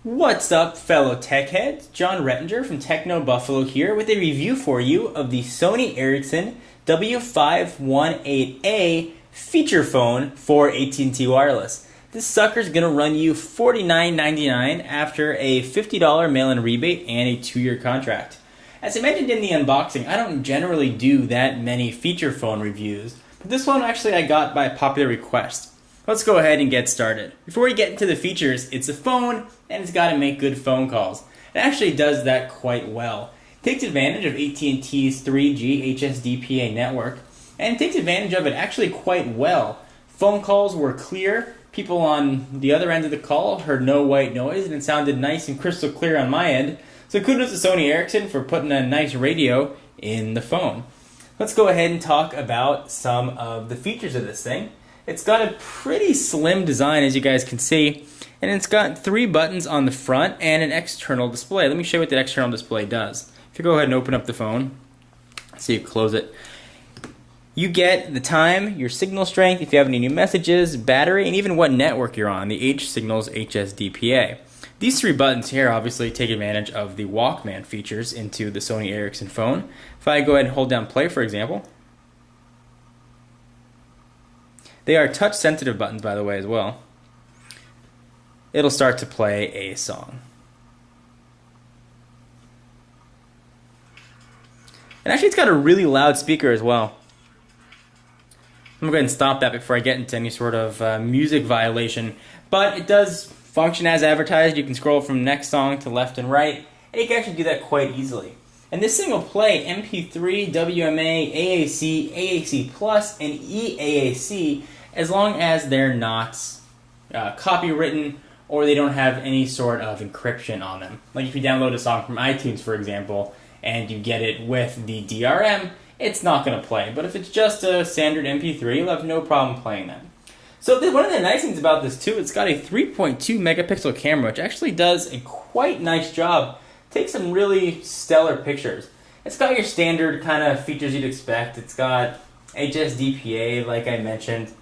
What's up, fellow tech heads? John Rettinger from Techno Buffalo here with a review for you of the Sony Ericcson W518a feature phone for AT&T Wireless. This sucker's gonna run you $49.99 after a $50 mail-in rebate and a 2-year contract. As I mentioned in the unboxing, I don't generally do that many feature phone reviews, but this one actually I got by popular request. Let's go ahead and get started. Before we get into the features, it's a phone and it's got to make good phone calls. It actually does that quite well. It takes advantage of AT&T's 3G HSDPA network and takes advantage of it actually quite well. Phone calls were clear. People on the other end of the call heard no white noise and it sounded nice and crystal clear on my end. So kudos to Sony Ericsson for putting a nice radio in the phone. Let's go ahead and talk about some of the features of this thing. It's got a pretty slim design, as you guys can see, and it's got 3 buttons on the front and an external display. Let me show you what that external display does. If you go ahead and open up the phone, so you close it, you get the time, your signal strength, if you have any new messages, battery, and even what network you're on, the H signals HSDPA. These 3 buttons here obviously take advantage of the Walkman features into the Sony Ericsson phone. If I go ahead and hold down play, for example, they are touch-sensitive buttons, by the way, as well. It'll start to play a song. And actually, it's got a really loud speaker as well. I'm going to go ahead and stop that before I get into any sort of music violation. But it does function as advertised. You can scroll from next song to left and right, and you can actually do that quite easily. And this thing will play MP3, WMA, AAC, AAC Plus, and eAAC as long as they're not copywritten or they don't have any sort of encryption on them. Like if you download a song from iTunes, for example, and you get it with the DRM, it's not going to play. But if it's just a standard MP3, you'll have no problem playing that. So one of the nice things about this too, it's got a 3.2 megapixel camera, which actually does a quite nice job. Takes some really stellar pictures. It's got your standard kind of features you'd expect. It's got HSDPA, like I mentioned.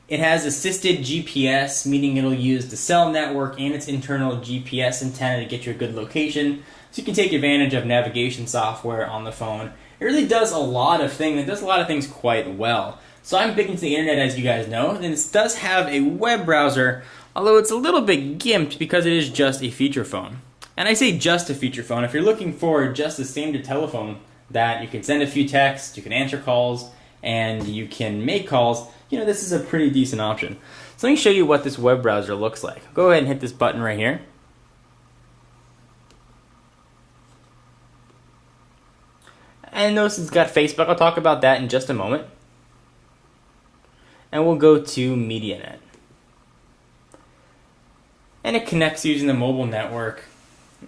It has assisted GPS, meaning it'll use the cell network and its internal GPS antenna to get you a good location. So you can take advantage of navigation software on the phone. It really does a lot of things. It does a lot of things quite well. So I'm big into the internet, as you guys know, and it does have a web browser, although it's a little bit gimped because it is just a feature phone. And I say just a feature phone. If you're looking for just a standard telephone that you can send a few texts, you can answer calls, and you can make calls, you know, this is a pretty decent option. So let me show you what this web browser looks like. Go ahead and hit this button right here. And notice it's got Facebook. I'll talk about that in just a moment. And we'll go to MediaNet. And it connects using the mobile network.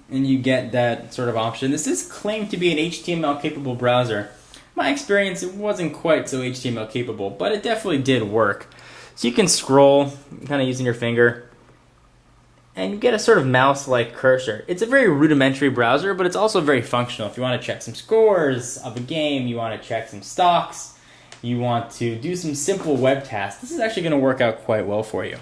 And you get that sort of option. This is claimed to be an HTML capable browser. My experience, it wasn't quite so HTML capable, but it definitely did work. So you can scroll, kind of using your finger, and you get a sort of mouse-like cursor. It's a very rudimentary browser, but it's also very functional. If you want to check some scores of a game, you want to check some stocks, you want to do some simple web tasks, this is actually going to work out quite well for you.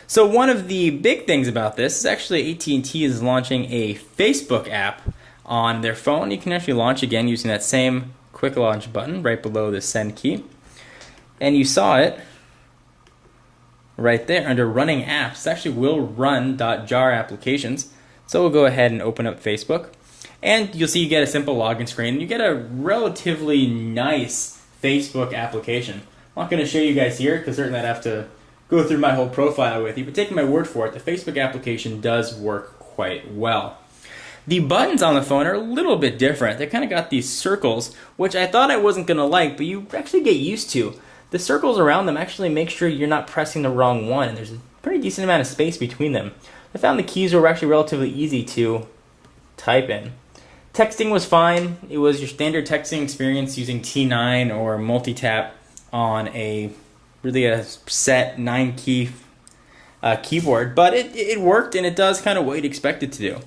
So one of the big things about this is actually AT&T is launching a Facebook app on their phone. You can actually launch again using that same quick launch button right below the send key. And you saw it right there under running apps. It actually will run .jar applications. So we'll go ahead and open up Facebook. And you'll see you get a simple login screen. You get a relatively nice Facebook application. I'm not going to show you guys here because certainly I'd have to go through my whole profile with you, but taking my word for it, the Facebook application does work quite well. The buttons on the phone are a little bit different. They kind of got these circles, which I thought I wasn't going to like, but you actually get used to. The circles around them actually make sure you're not pressing the wrong one, and there's a pretty decent amount of space between them. I found the keys were actually relatively easy to type in. Texting was fine. It was your standard texting experience using T9 or multi-tap on a set 9-key keyboard, but it worked, and it does kind of what you'd expect it to do.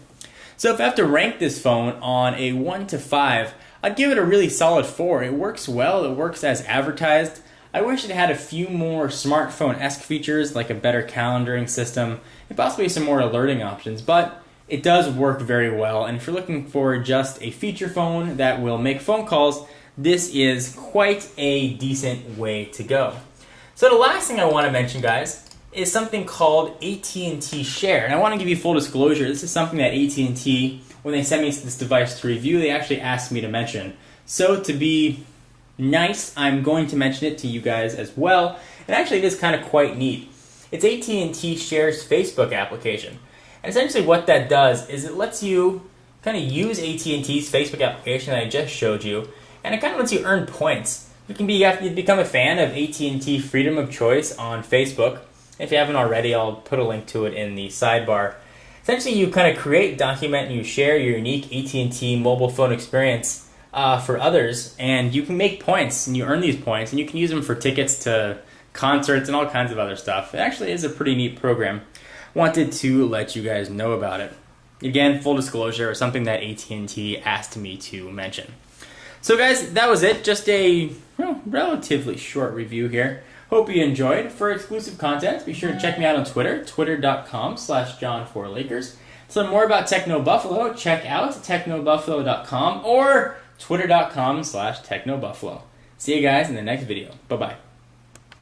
So if I have to rank this phone on a 1 to 5, I'd give it a really solid 4. It works well. It works as advertised. I wish it had a few more smartphone-esque features, like a better calendaring system, and possibly some more alerting options, but it does work very well, and if you're looking for just a feature phone that will make phone calls, this is quite a decent way to go. So the last thing I want to mention, guys, is something called AT&T Share, and I want to give you full disclosure. This is something that AT&T, when they sent me this device to review, they actually asked me to mention. So to be nice, I'm going to mention it to you guys as well. And actually it is kind of quite neat. It's AT&T Share's Facebook application. And essentially what that does is it lets you kind of use AT&T's Facebook application that I just showed you, and it kind of lets you earn points. You have to become a fan of AT&T Freedom of Choice on Facebook. If you haven't already, I'll put a link to it in the sidebar. Essentially you kind of create, document, and you share your unique AT&T mobile phone experience for others, and you can make points, and you earn these points, and you can use them for tickets to concerts and all kinds of other stuff. It actually is a pretty neat program. Wanted to let you guys know about it. Again, full disclosure, something that AT&T asked me to mention. So guys, that was it. Just a relatively short review here. Hope you enjoyed. For exclusive content, be sure to check me out on Twitter, twitter.com/John4Lakers. To learn more about Techno Buffalo, check out technobuffalo.com or twitter.com/technobuffalo. See you guys in the next video. Bye-bye.